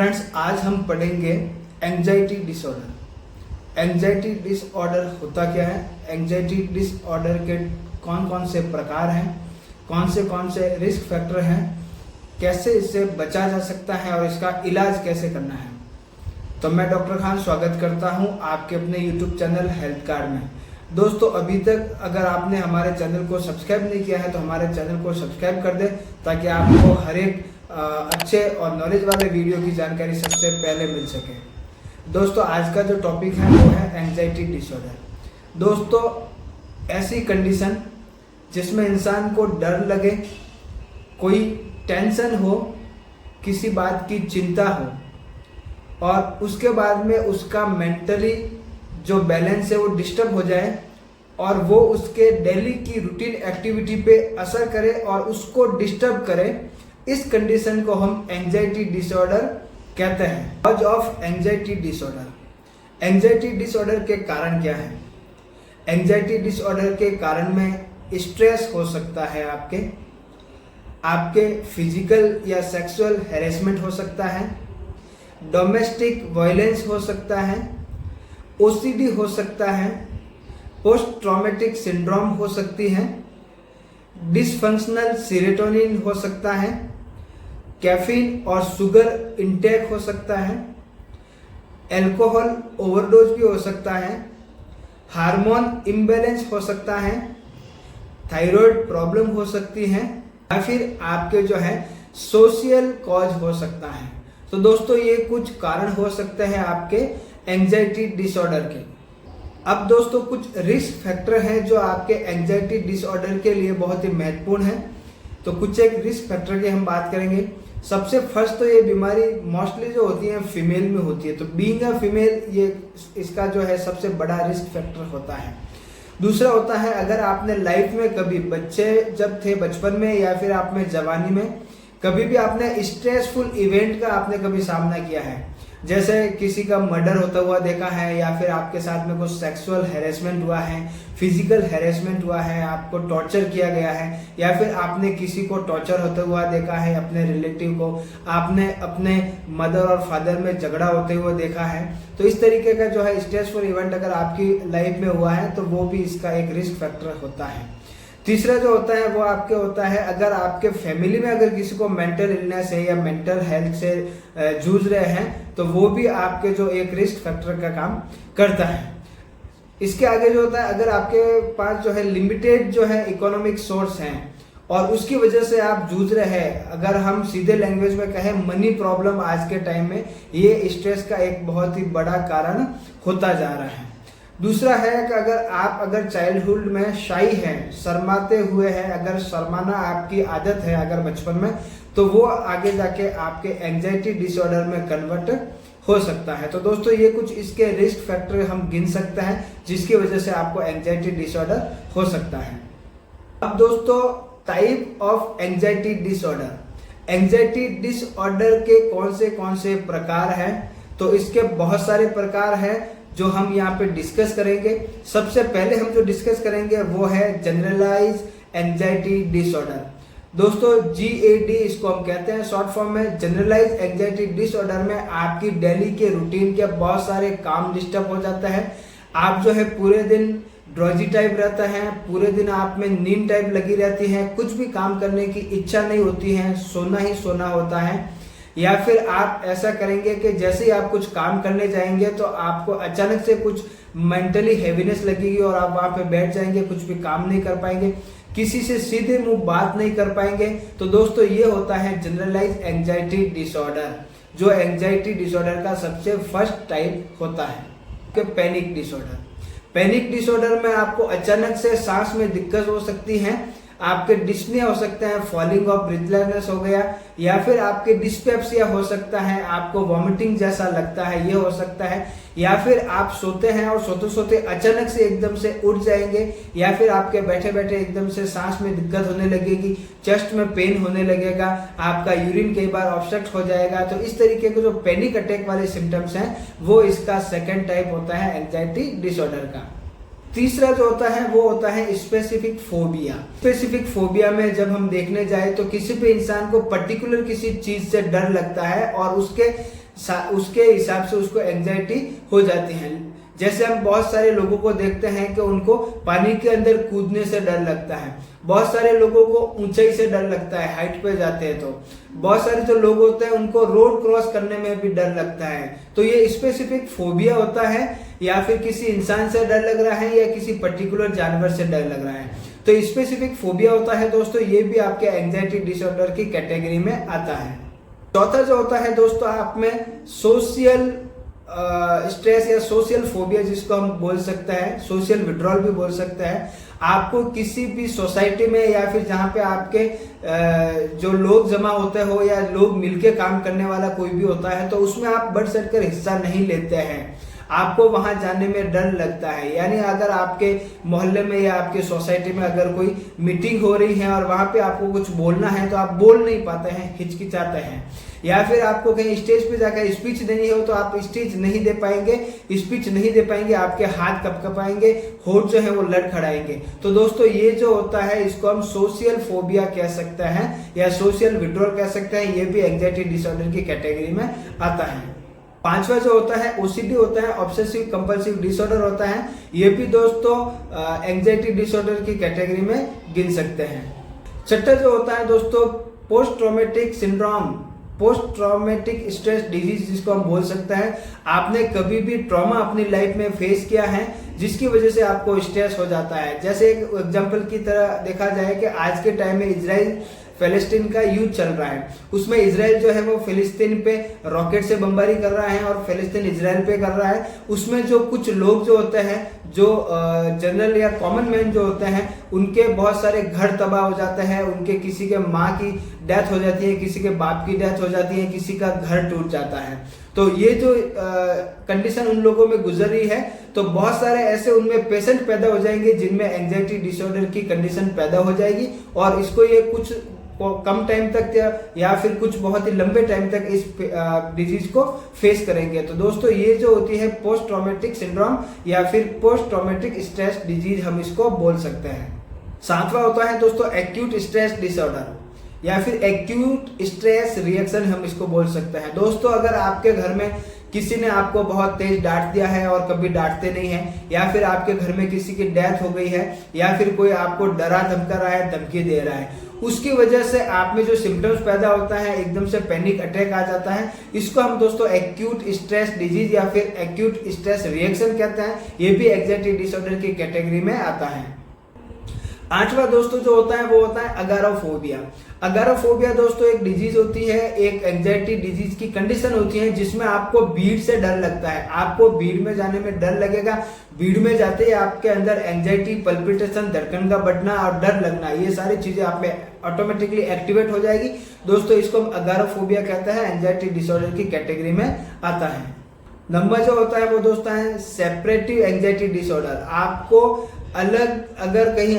Friends, आज हम पढ़ेंगे एंजाइटी डिसऑर्डर। एंजाइटी डिसऑर्डर होता क्या है, एंजाइटी डिसऑर्डर के कौन कौन से प्रकार हैं, कौन से रिस्क फैक्टर हैं, कैसे इससे बचा जा सकता है और इसका इलाज कैसे करना है। तो मैं डॉक्टर खान स्वागत करता हूं आपके अपने यूट्यूब चैनल हेल्थ कार्ड में। दोस्तों, अभी तक अगर आपने हमारे चैनल को सब्सक्राइब नहीं किया है तो हमारे चैनल को सब्सक्राइब कर दें ताकि आपको हर एक अच्छे और नॉलेज वाले वीडियो की जानकारी सबसे पहले मिल सके। दोस्तों, आज का जो टॉपिक है वो है एंजाइटी डिसऑर्डर। दोस्तों, ऐसी कंडीशन जिसमें इंसान को डर लगे, कोई टेंशन हो, किसी बात की चिंता हो और उसके बाद में उसका मेंटली जो बैलेंस है वो डिस्टर्ब हो जाए और वो उसके डेली की रूटीन एक्टिविटी पे असर करे और उसको डिस्टर्ब करे, इस कंडीशन को हम एंजाइटी डिसऑर्डर कहते हैं। Cause of anxiety disorder. Anxiety disorder के कारण क्या है? एंजाइटी डिसऑर्डर के कारण में स्ट्रेस हो सकता है, आपके फिजिकल या सेक्सुअल हैरेसमेंट हो सकता है, डोमेस्टिक वायलेंस हो सकता है, ओसीडी हो सकता है, पोस्ट ट्रॉमेटिक सिंड्रोम हो सकती है, डिसफंक्शनल सीरोटोनिन हो सकता है, कैफीन और शुगर इंटेक हो सकता है, अल्कोहल ओवरडोज भी हो सकता है, हार्मोन इम्बैलेंस हो सकता है, थायराइड प्रॉब्लम हो सकती है या फिर आपके जो है सोशल कॉज हो सकता है। तो दोस्तों, ये कुछ कारण हो सकते हैं आपके एंजाइटी डिसऑर्डर के। अब दोस्तों, कुछ रिस्क फैक्टर हैं जो आपके एंजाइटी डिसऑर्डर के लिए बहुत ही महत्वपूर्ण है। तो कुछ एक रिस्क फैक्टर की हम बात करेंगे। सबसे फर्स्ट तो ये बीमारी मोस्टली जो होती है फीमेल में होती है, तो बीइंग अ फीमेल ये इसका जो है सबसे बड़ा रिस्क फैक्टर होता है। दूसरा होता है, अगर आपने लाइफ में कभी बच्चे जब थे बचपन में या फिर आप में जवानी में कभी भी आपने स्ट्रेसफुल इवेंट का आपने कभी सामना किया है, जैसे किसी का मर्डर होता हुआ देखा है या फिर आपके साथ में कुछ सेक्सुअल हैरेसमेंट हुआ है, फिजिकल हैरेसमेंट हुआ है, आपको टॉर्चर किया गया है या फिर आपने किसी को टॉर्चर होते हुआ देखा है, अपने रिलेटिव को, आपने अपने मदर और फादर में झगड़ा होते हुए देखा है, तो इस तरीके का जो है स्ट्रेसफुल इवेंट अगर आपकी लाइफ में हुआ है तो वो भी इसका एक रिस्क फैक्टर होता है। तीसरा जो होता है वो आपके होता है, अगर आपके फैमिली में अगर किसी को मेंटल इलनेस है या मेंटल हेल्थ से जूझ रहे हैं तो वो भी आपके जो एक रिस्क फैक्टर का काम करता है। इसके आगे जो होता है, अगर आपके पास जो है लिमिटेड जो है इकोनॉमिक सोर्स हैं और उसकी वजह से आप जूझ रहे हैं, अगर हम सीधे लैंग्वेज में कहें मनी प्रॉब्लम आज के टाइम में ये स्ट्रेस का एक बहुत ही बड़ा कारण होता जा रहा है। दूसरा है कि अगर चाइल्डहुड में शाई हैं, शर्माते हुए हैं, अगर शर्माना आपकी आदत है अगर बचपन में, तो वो आगे जाके आपके एंजाइटी डिसऑर्डर में कन्वर्ट हो सकता है। तो दोस्तों, ये कुछ इसके रिस्क फैक्टर हम गिन सकते हैं जिसकी वजह से आपको एंजाइटी डिसऑर्डर हो सकता है। अब दोस्तों, type of anxiety disorder. Anxiety disorder के कौन से प्रकार हैं? तो इसके बहुत सारे प्रकार हैं जो हम यहाँ पे डिस्कस करेंगे। सबसे पहले हम जो डिस्कस करेंगे वो है जनरलाइज एंजाइटी डिसऑर्डर। दोस्तों, GAD इसको हम कहते हैं शॉर्ट फॉर्म में। जनरलाइज एंजाइटी डिसऑर्डर में आपकी डेली के रूटीन के बहुत सारे काम डिस्टर्ब हो जाता है। आप जो है पूरे दिन ड्रॉजी टाइप रहता है, पूरे दिन आप में नींद टाइप लगी रहती है, कुछ भी काम करने की इच्छा नहीं होती है, सोना ही सोना होता है। या फिर आप ऐसा करेंगे कि जैसे ही आप कुछ काम करने जाएंगे तो आपको अचानक से कुछ मेंटली हैवीनेस लगेगी और आप वहां पे बैठ जाएंगे, कुछ भी काम नहीं कर पाएंगे, किसी से सीधे मुंह बात नहीं कर पाएंगे। तो दोस्तों, ये होता है जनरलाइज एंजाइटी डिसऑर्डर, जो एंजाइटी डिसऑर्डर का सबसे फर्स्ट टाइप होता है। Panic disorder. पैनिक डिसऑर्डर में आपको अचानक से सांस में दिक्कत हो सकती है, आपके डिस्निया हो सकते हैं, फॉलिंग ऑफ ब्रीथलेसनेस हो गया, या फिर आपके डिस्पेप्सिया हो सकता है, आपको वॉमिटिंग जैसा लगता है ये हो सकता है, या फिर आप सोते हैं और सोते सोते अचानक से एकदम से उठ जाएंगे, या फिर आपके बैठे बैठे एकदम से सांस में दिक्कत होने लगेगी, चेस्ट में पेन होने लगेगा, आपका यूरिन कई बार ऑब्स्ट्रक्ट हो जाएगा। तो इस तरीके के जो पैनिक अटैक वाले सिम्टम्स हैं वो इसका सेकेंड टाइप होता है एंजाइटी डिसऑर्डर का। तीसरा जो होता है वो होता है स्पेसिफिक फोबिया। स्पेसिफिक फोबिया में जब हम देखने जाए तो किसी भी इंसान को पर्टिकुलर किसी चीज से डर लगता है और उसके हिसाब से उसको एंजाइटी हो जाती है। जैसे हम बहुत सारे लोगों को देखते हैं कि उनको पानी के अंदर कूदने से डर लगता है, बहुत सारे लोगों को ऊंचाई से डर लगता है, हाइट पे जाते हैं तो बहुत सारे जो लोग होते हैं उनको रोड क्रॉस करने में भी डर लगता है। तो ये स्पेसिफिक फोबिया होता है, या फिर किसी इंसान से डर लग रहा है या किसी पर्टिकुलर जानवर से डर लग रहा है, तो स्पेसिफिक फोबिया होता है दोस्तों। ये भी आपके एंजाइटी डिसऑर्डर की कैटेगरी में आता है। चौथा जो होता है दोस्तों आप में सोशल स्ट्रेस या सोशल फोबिया, जिसको हम बोल सकते हैं, सोशल विड्रॉल भी बोल सकते हैं। आपको किसी भी सोसाइटी में या फिर जहाँ पे आपके जो लोग जमा होते हो या लोग मिलके काम करने वाला कोई भी होता है, तो उसमें आप बढ़ चढ़ कर हिस्सा नहीं लेते हैं, आपको वहां जाने में डर लगता है। यानी अगर आपके मोहल्ले में या आपके सोसाइटी में अगर कोई मीटिंग हो रही है और वहां पे आपको कुछ बोलना है तो आप बोल नहीं पाते हैं, हिचकिचाते हैं। या फिर आपको कहीं स्टेज पे जाकर स्पीच देनी हो तो आप स्पीच नहीं दे पाएंगे, आपके हाथ कपकपाएंगे, होठ जो है वो लड़खड़ाएंगे। तो दोस्तों ये जो होता है इसको हम सोशल फोबिया कह सकते हैं या सोशल विड्रॉल कह सकते हैं। ये भी एंजाइटी डिसऑर्डर की कैटेगरी में आता है। पांचवा जो होता है ओसीडी होता है, ऑब्सेसिव कंपल्सिव डिसऑर्डर होता है। ये भी दोस्तों एंजाइटी डिसऑर्डर की कैटेगरी में गिन सकते हैं। छठा जो होता है दोस्तों post traumatic syndrome, post traumatic stress disease जिसको हम बोल सकते हैं। आपने कभी भी ट्रॉमा अपनी लाइफ में फेस किया है जिसकी वजह से आपको स्ट्रेस हो जाता है। जैसे एक एग्जांपल की तरह देखा जाए कि आज के टाइम में इजराइल फिलिस्तीन का युद्ध चल रहा है, उसमें इजराइल जो है वो फिलिस्तीन पे रॉकेट से बमबारी कर रहा है और फिलिस्तीन इजराइल पे कर रहा है। उसमें जो कुछ लोग जो होते हैं, जो जनरल या कॉमन मैन जो होते हैं, उनके बहुत सारे घर तबाह हो जाते हैं, उनके किसी के माँ की डेथ हो जाती है, किसी के बाप की डेथ हो जाती है, किसी का घर टूट जाता है। तो ये जो कंडीशन उन लोगों में गुजर रही है, तो बहुत सारे ऐसे उनमें पेशेंट पैदा हो जाएंगे जिनमें एंजाइटी डिसऑर्डर की कंडीशन पैदा हो जाएगी और इसको ये कुछ कम टाइम तक या फिर कुछ बहुत ही लंबे टाइम तक इस डिजीज को फेस करेंगे। तो दोस्तों ये जो होती है पोस्ट ट्रॉमेटिक सिंड्रोम या फिर पोस्ट ट्रॉमेटिक स्ट्रेस डिजीज हम इसको बोल सकते हैं। सातवां होता है दोस्तों एक्यूट स्ट्रेस डिसऑर्डर या फिर एक्यूट स्ट्रेस रिएक्शन हम इसको बोल सकते हैं। दोस्तों अगर आपके घर में किसी ने आपको बहुत तेज डांट दिया है और कभी डांटते नहीं है, या फिर आपके घर में किसी की डेथ हो गई है, या फिर कोई आपको डरा धमका रहा है, धमकी दे रहा है, उसकी वजह से आप में जो सिम्टम्स पैदा होता है, एकदम से पैनिक अटैक आ जाता है, इसको हम दोस्तों एक्यूट स्ट्रेस डिजीज या फिर एक्यूट स्ट्रेस रिएक्शन कहते हैं। ये भी एंजाइटी डिसऑर्डर की कैटेगरी में आता है। आठवां दोस्तों जो होता है वो होता है अगारोफोबिया। अगारोफोबिया दोस्तों एक डिजीज होती है, एक एंजाइटी डिजीज की कंडीशन होती है जिसमें आपको भीड़ से डर लगता है। आपको भीड़ में जाने में डर लगेगा, भीड़ में जाते ही आपके अंदर एंजाइटी, पल्पिटेशन, धड़कन का बढ़ना और डर लगना, ये सारी चीजें आप में ऑटोमेटिकली एक्टिवेट हो जाएगी। दोस्तों इसको हम अगारोफोबिया कहते हैं, एंजाइटी डिसऑर्डर की कैटेगरी में आता है। नंबर जो होता है वो दोस्तों है सेपरेटिव एंजाइटी डिसऑर्डर। आपको अलग अगर कहीं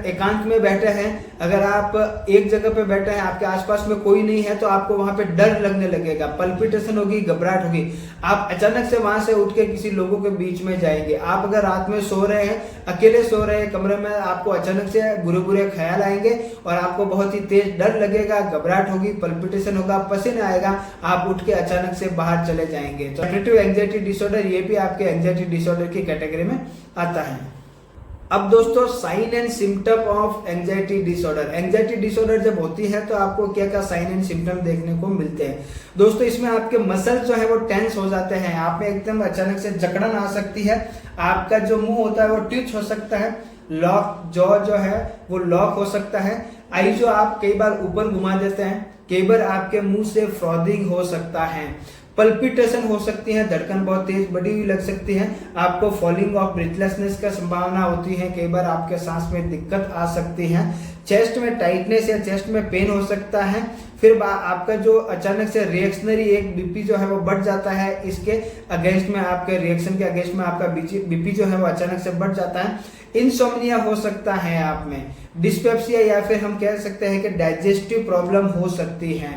एकांत में बैठे हैं, अगर आप एक जगह पे बैठे हैं, आपके आसपास में कोई नहीं है, तो आपको वहां पे डर लगने लगेगा, पल्पिटेशन होगी, घबराहट होगी। आप अचानक से वहां से उठ के किसी लोगों के बीच में जाएंगे। आप अगर रात में सो रहे हैं, अकेले सो रहे हैं कमरे में, आपको अचानक से बुरे बुरे ख्याल आएंगे और आपको बहुत ही तेज डर लगेगा, घबराहट होगी, पल्पिटेशन होगा, पसीना आएगा, आप उठ के अचानक से बाहर चले जाएंगे। तो सेपरेटिव एंजाइटी डिसऑर्डर ये भी आपके एंजाइटी डिसऑर्डर की कैटेगरी में आता है। अब दोस्तों sign and symptom of anxiety disorder. Anxiety disorder जब होती है तो आपको क्या क्या साइन एंड सिम्टम देखने को मिलते हैं। दोस्तों इसमें आपके मसल जो है वो टेंस हो जाते हैं, आप में एकदम अचानक से जकड़न आ सकती है, आपका जो मुंह होता है वो ट्विच हो सकता है, लॉक जॉ जो है वो लॉक हो सकता है, आई जो आप कई बार ऊपर घुमा देते हैं, कई बार आपके मुंह से फ्रॉदिंग हो सकता है, पल्पिटेशन हो सकती है, धड़कन बहुत तेज बढ़ी हुई लग सकती है, आपको फॉलिंग ऑफ ब्रीथलेसनेस का संभावना होती है, कई बार आपके सांस में दिक्कत आ सकती है, चेस्ट में टाइटनेस या चेस्ट में पेन हो सकता है। फिर आपका जो अचानक से रिएक्शनरी एक बीपी जो है वो बढ़ जाता है, इसके अगेंस्ट में आपके रिएक्शन के अगेंस्ट में आपका बीपी जो है वो अचानक से बढ़ जाता है। इंसोम्निया हो सकता है आप में, डिस्पेप्सिया या फिर हम कह सकते हैं कि डाइजेस्टिव प्रॉब्लम हो सकती है,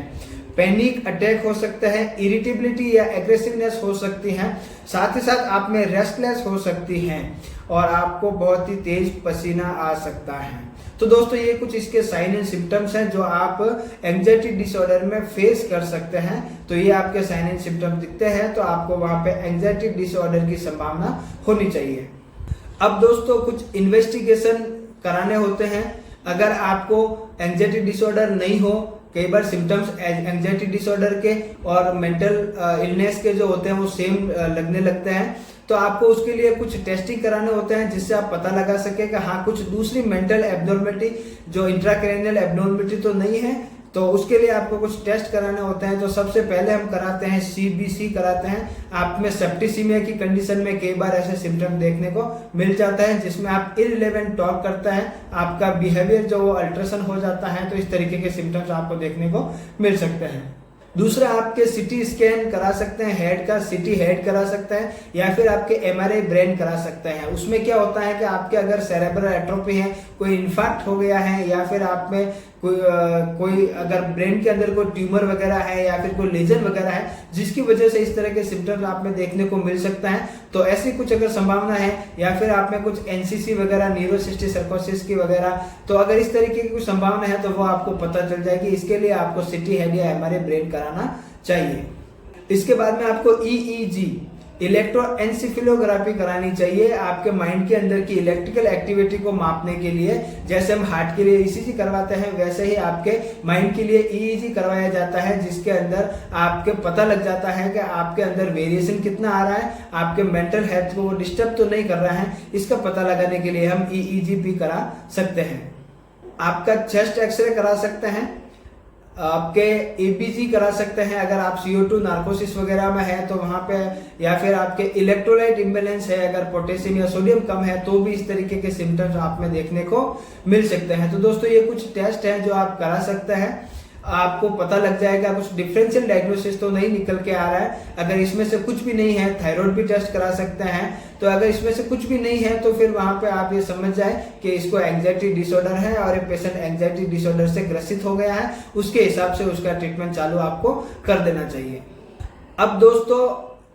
पैनिक अटैक हो सकता है, इरिटेबिलिटी या एग्रेसिवनेस हो सकती है, साथ ही साथ आप में रेस्टलेस हो सकती हैं और आपको बहुत ही तेज पसीना आ सकता है। तो दोस्तों ये कुछ इसके साइन एंड सिम्टम्स हैं जो आप एंजाइटी डिसऑर्डर में फेस कर सकते हैं। तो ये आपके साइन एंड सिम्टम्स दिखते हैं तो आपको वहां पे एंजाइटी डिसऑर्डर की संभावना होनी चाहिए। अब दोस्तों कुछ इन्वेस्टिगेशन कराने होते हैं। अगर आपको एंजाइटी डिसऑर्डर नहीं हो, कई बार सिम्टम्स एंजाइटी डिसऑर्डर के और मेंटल इलनेस के जो होते हैं वो सेम लगने लगते हैं, तो आपको उसके लिए कुछ टेस्टिंग कराने होते हैं जिससे आप पता लगा सके कि हाँ कुछ दूसरी मेंटल एब्नॉर्मलिटी जो इंट्राक्रैनियल एब्नॉर्मलिटी तो नहीं है। तो उसके लिए आपको कुछ टेस्ट कराने होते हैं। तो सबसे पहले हम कराते हैं CBC कराते हैं। आप में सेप्टिसीमिया की कंडीशन में कई बार ऐसे सिम्टम देखने को मिल जाता है जिसमें आप इररिलेवेंट टॉक करता है, आपका बिहेवियर जो वो अल्ट्रेशन हो जाता है। तो इस तरीके के सिम्टम्स आपको देखने को मिल सकते हैं। दूसरा आपके सिटी स्कैन करा सकते हैं, हेड का सिटी हेड करा सकते हैं या फिर आपके MRI ब्रेन करा सकते हैं। उसमें क्या होता है कि आपके अगर सेरेब्रल एट्रोफी है, कोई इन्फार्क्ट हो गया है या फिर आप में कोई अगर ब्रेन के अंदर कोई ट्यूमर वगैरह है या फिर कोई लेजन वगैरह है जिसकी वजह से इस तरह के सिम्टम्स आप में देखने को मिल सकता है, तो ऐसी कुछ अगर संभावना है या फिर आप में कुछ NCC वगैरह, न्यूरोसिस्टिक सर्कोसिस की वगैरह, तो अगर इस तरीके की कुछ संभावना है तो वो आपको पता चल जाएगी। इसके लिए आपको सिटी हेड या MRI ब्रेन कराना चाहिए। इसके बाद में आपको EEG इलेक्ट्रोएन्सेफेलोग्राफी करानी चाहिए आपके माइंड के अंदर की इलेक्ट्रिकल एक्टिविटी को मापने के लिए। जैसे हम हार्ट के लिए ECG करवाते हैं वैसे ही आपके माइंड के लिए EEG करवाया जाता है, जिसके अंदर आपके पता लग जाता है कि आपके अंदर वेरिएशन कितना आ रहा है, आपके मेंटल हेल्थ को वो डिस्टर्ब तो नहीं कर रहा है। इसका पता लगाने के लिए हम EEG भी करा सकते हैं। आपका चेस्ट एक्सरे करा सकते हैं, आपके EPG करा सकते हैं अगर आप CO2 नार्कोसिस वगैरह में है तो वहां पे, या फिर आपके इलेक्ट्रोलाइट इम्बैलेंस है, अगर पोटेशियम या सोडियम कम है तो भी इस तरीके के सिम्टम्स आप में देखने को मिल सकते हैं। तो दोस्तों ये कुछ टेस्ट हैं जो आप करा सकते हैं, आपको पता लग जाएगा। कुछ डिफरेंशियल डायग्नोसिस तो नहीं निकल के आ रहा है। अगर इसमें से कुछ भी नहीं है, थायराइड भी टेस्ट करा सकते हैं। तो अगर इसमें से कुछ भी नहीं है तो फिर वहां पे आप ये समझ जाए कि इसको एंजाइटी डिसऑर्डर है और ये पेशेंट एंजाइटी डिसऑर्डर से ग्रसित हो गया है। उसके हिसाब से उसका ट्रीटमेंट चालू आपको कर देना चाहिए। अब दोस्तों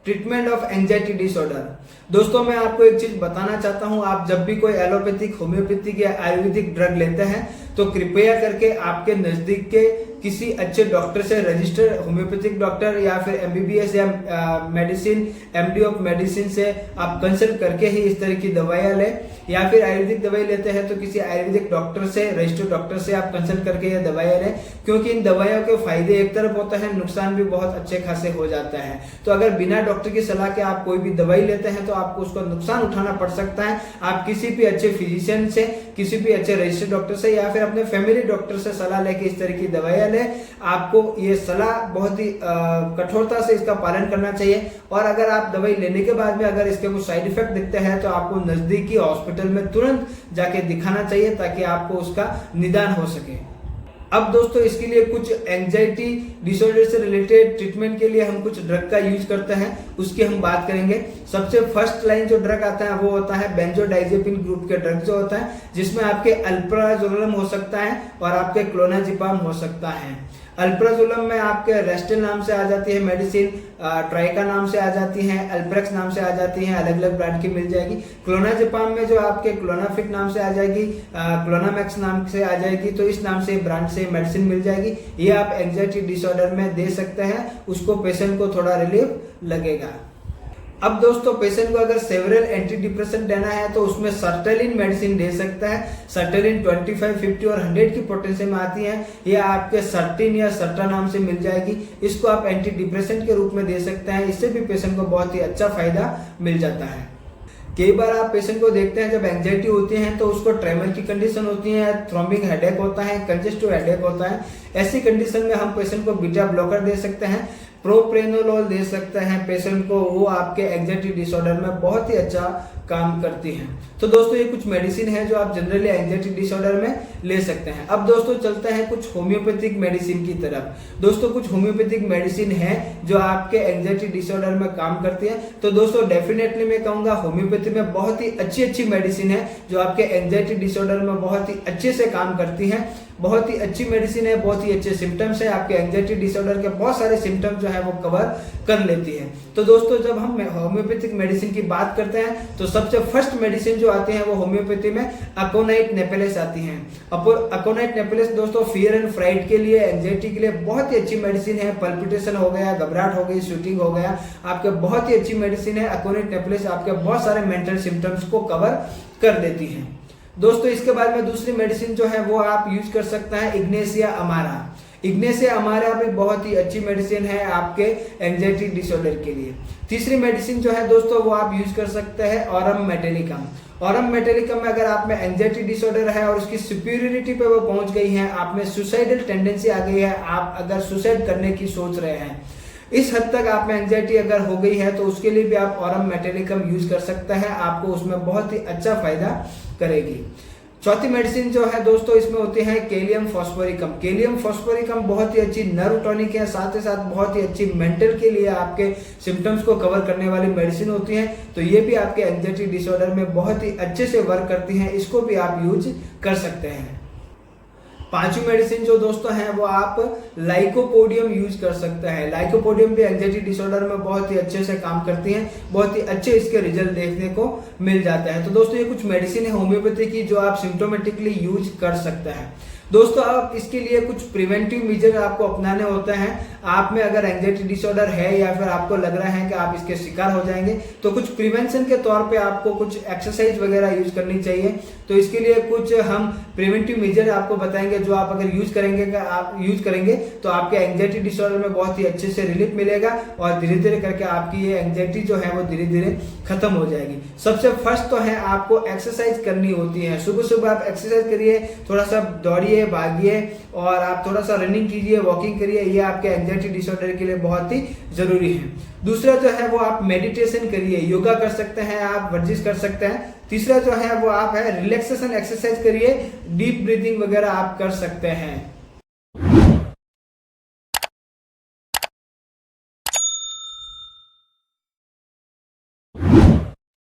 ट्रीटमेंट ऑफ एंजाइटी डिसऑर्डर, दोस्तों मैं आपको एक चीज बताना चाहता हूं, आप जब भी कोई एलोपैथिक, होम्योपैथिक या आयुर्वेदिक ड्रग लेते हैं तो कृपया करके आपके नजदीक के किसी अच्छे डॉक्टर से, रजिस्टर्ड होम्योपैथिक डॉक्टर या फिर MBBS या मेडिसिन, MD ऑफ मेडिसिन से आप कंसल्ट करके ही इस तरह की दवाइयां लें। या फिर आयुर्वेदिक दवाई लेते हैं तो किसी आयुर्वेदिक डॉक्टर से, रजिस्टर्ड डॉक्टर से आप कंसल्ट करके ये दवाइयां लें, क्योंकि इन दवाइयों के फायदे एक तरफ होता है, नुकसान भी बहुत अच्छे खासे हो जाता है। तो अगर बिना डॉक्टर की सलाह के आप कोई भी दवाई लेते हैं तो आपको उसका नुकसान उठाना पड़ सकता है। आप किसी भी अच्छे फिजिशियन से, किसी भी अच्छे रजिस्टर्ड डॉक्टर से या फिर अपने फैमिली डॉक्टर से सलाह लेके इस तरह की दवाइयां लें। आपको ये सलाह बहुत ही कठोरता से इसका पालन करना चाहिए। और अगर आप दवाई लेने के बाद में अगर इसके कुछ साइड इफेक्ट दिखते हैं तो आपको नजदीकी हॉस्पिटल में तुरंत जाके दिखाना चाहिए ताकि आपको उसका निदान हो सके। अब दोस्तों इसके लिए कुछ एंजाइटी डिसऑर्डर से रिलेटेड ट्रीटमेंट के लिए हम कुछ ड्रग का यूज करते हैं, उसकी हम बात करेंगे। सबसे फर्स्ट लाइन जो ड्रग आता है वो होता है बेंजोडाइजेपिन ग्रुप के ड्रग जो होता है, जिसमें आपके अल्प्राजोलम हो सकता है और आपके क्लोनाजिपाम हो सकता है। अल्प्राजोलम में आपके रेस्टिल नाम से आ जाती है मेडिसिन, ट्राइका नाम से आ जाती है, अल्प्रेक्स नाम से आ जाती है, अलग अलग ब्रांड की मिल जाएगी। क्लोनाजिपाम में जो आपके क्लोनाफिट नाम से आ जाएगी, क्लोनामैक्स नाम से आ जाएगी, तो इस नाम से ब्रांड से मेडिसिन मिल जाएगी। ये आप एंजाइटी डिसऑर्डर में दे सकते हैं, उसको पेशेंट को थोड़ा रिलीफ लगेगा। अब दोस्तों पेशेंट को अगर सेवरल एंटी डिप्रेसेंट देना है तो उसमें सर्टेलिन मेडिसिन दे सकता है। सर्टेलिन 25, 50 और 100 की पोटेंशियम में आती है। ये आपके सर्टिन या सर्टा नाम से मिल जाएगी। इसको आप एंटी डिप्रेसेंट के रूप में दे सकते हैं। इससे भी पेशेंट को बहुत ही अच्छा फायदा मिल जाता है। कई बार आप पेशेंट को देखते हैं जब एंजाइटी होती है तो उसको ट्रेमर की कंडीशन होती है, थ्रोम्बिक हेडेक होता है, कंजेस्टिव हेडेक होता है। ऐसी कंडीशन में हम पेशेंट को बीटा ब्लॉकर दे सकते हैं, प्रोप्रेनोलोल दे सकते हैं पेशेंट को, वो आपके एंजाइटी डिसऑर्डर में बहुत ही अच्छा काम करती हैं। तो दोस्तों ये कुछ मेडिसिन है जो आप जनरली एंजाइटी डिसऑर्डर में ले सकते हैं। अब दोस्तों चलते हैं कुछ होम्योपैथिक मेडिसिन की तरफ। दोस्तों कुछ होम्योपैथिक मेडिसिन है जो आपके एंजाइटी डिसऑर्डर में काम करती है। तो दोस्तों डेफिनेटली मैं कहूंगा होम्योपैथी में बहुत ही अच्छी मेडिसिन है जो आपके एंजाइटी डिसऑर्डर में बहुत ही अच्छे से काम करती है। बहुत ही अच्छी मेडिसिन है, बहुत ही अच्छे सिम्टम्स है, आपके एंजाइटी डिसऑर्डर के बहुत सारे सिम्टम्स जो है वो कवर कर लेती है। तो दोस्तों जब हम होम्योपैथिक मेडिसिन की बात करते हैं तो सबसे फर्स्ट मेडिसिन जो आती है वो होम्योपैथी में अकोनाइट नेपेलेस आती है। अकोनाइट नेपेलेस दोस्तों फियर एंड फ्राइड के लिए, एंजाइटी के लिए बहुत ही अच्छी मेडिसिन है। पल्पिटेशन हो गया, घबराहट हो गई, शूटिंग हो गया, आपके बहुत ही अच्छी मेडिसिन है। अकोनाइट नेपेलेस आपके बहुत सारे मेंटल सिम्टम्स को कवर कर देती है। दोस्तों इसके बाद में दूसरी मेडिसिन जो है वो आप यूज कर सकते हैं इग्नेशिया अमारा। इग्नेशिया अमारा भी बहुत ही अच्छी मेडिसिन है आपके एंजाइटी डिसऑर्डर के लिए। तीसरी मेडिसिन जो है दोस्तों वो आप यूज कर सकते हैं ऑरम मेटेलिकम। ऑरम मेटेलिकम में अगर आप में एंजाइटी डिसऑर्डर है और उसकी सुपीरियरिटी पे वो पहुंच गई है, आप में सुसाइडल टेंडेंसी आ गई है, आप अगर सुसाइड करने की सोच रहे हैं, इस हद तक आप में एंजाइटी अगर हो गई है तो उसके लिए भी आप ऑरम मेटेलिकम यूज कर सकते हैं, आपको उसमें बहुत ही अच्छा फायदा करेगी। चौथी मेडिसिन जो है दोस्तों इसमें होती है कैलियम फॉस्फोरिकम। कैलियम फॉस्फोरिकम बहुत ही अच्छी नर्व टॉनिक है, साथ ही साथ बहुत ही अच्छी मेंटल के लिए आपके सिम्टम्स को कवर करने वाली मेडिसिन होती है। तो ये भी आपके एंजाइटी डिसऑर्डर में बहुत ही अच्छे से वर्क करती है, इसको भी आप यूज कर सकते हैं। पांचवी मेडिसिन जो दोस्तों है वो आप लाइकोपोडियम यूज कर सकते हैं। लाइकोपोडियम भी एंजाइटी डिसऑर्डर में बहुत ही अच्छे से काम करती हैं, बहुत ही अच्छे इसके रिजल्ट देखने को मिल जाता है। तो दोस्तों ये कुछ मेडिसिन है होम्योपैथी की जो आप सिम्टोमेटिकली यूज कर सकते हैं। दोस्तों आप इसके लिए कुछ प्रिवेंटिव मेजर आपको अपनाने होते हैं। आप में अगर एंजाइटी डिसऑर्डर है या फिर आपको लग रहा है कि आप इसके शिकार हो जाएंगे तो कुछ प्रिवेंशन के तौर पे आपको कुछ एक्सरसाइज वगैरह यूज करनी चाहिए। तो इसके लिए कुछ हम प्रिवेंटिव मेजर आपको बताएंगे जो आप अगर यूज करेंगे तो आपके एंजाइटी डिसऑर्डर में बहुत ही अच्छे से रिलीफ मिलेगा और धीरे धीरे करके आपकी ये एंजाइटी जो है वो धीरे धीरे खत्म हो जाएगी। सबसे फर्स्ट तो है आपको एक्सरसाइज करनी होती है। सुबह सुबह आप एक्सरसाइज करिए, थोड़ा सा दौड़िए, भागिए और आप थोड़ा सा रनिंग कीजिए, वॉकिंग करिए, ये आपके एंजाइटी डिसऑर्डर के लिए बहुत ही जरूरी है। दूसरा जो है वो आप मेडिटेशन करिए, योगा कर सकते हैं, आप वर्जिश कर सकते हैं। तीसरा जो है वो आप है रिलैक्सेशन एक्सरसाइज करिए, डीप ब्रीथिंग वगैरह आप कर सकते हैं।